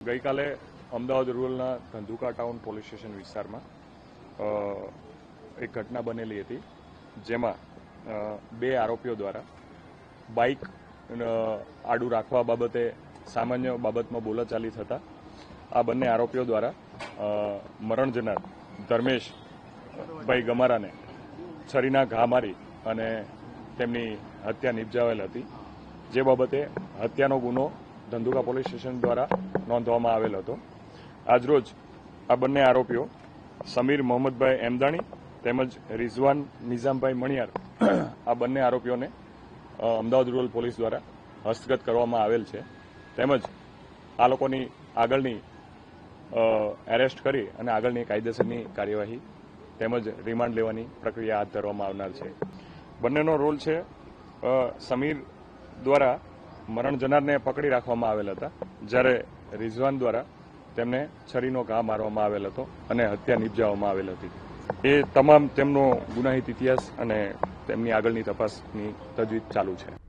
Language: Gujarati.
ગઈકાલે અમદાવાદ રૂરલના ધંધુકા ટાઉન પોલીસ સ્ટેશન વિસ્તારમાં એક ઘટના બનેલી હતી, જેમાં બે આરોપીઓ દ્વારા બાઇક આડું રાખવા બાબતે સામાન્ય બાબતમાં બોલાચાલી થતા આ બંને આરોપીઓ દ્વારા મરણ જનાર ધર્મેશભાઈ ગમારાને છરીના ઘા મારી અને તેમની હત્યા નિપજાવેલ હતી, જે બાબતે હત્યાનો ગુનો ધંધુકા પોલીસ સ્ટેશન દ્વારા નોંધવામાં આવેલ હતો. આજરોજ આ બંને આરોપીઓ સમીર મોહમ્મદભાઈ એમદાણી તેમજ રિઝવાન નિઝામભાઈ મણિયાર આ બંને આરોપીઓને અમદાવાદ રૂરલ પોલીસ દ્વારા હસ્તગત કરવામાં આવેલ છે. તેમજ આ લોકોની આગળની એરેસ્ટ કરી અને આગળની કાયદેસરની કાર્યવાહી તેમજ રિમાન્ડ લેવાની પ્રક્રિયા હાથ ધરવામાં આવનાર છે. બંનેનો રોલ છે, સમીર દ્વારા મરણ જનારને પકડી રાખવામાં આવેલ હતા, જ્યારે રિઝવાન દ્વારા તેમને છરીનો ઘા મારવામાં આવેલ હતો અને હત્યા નિપજાવવામાં આવેલ હતી. એ તમામ તેમનો ગુનાહિત ઇતિહાસ અને તેમની આગળની તપાસની તજવીજ ચાલુ છે.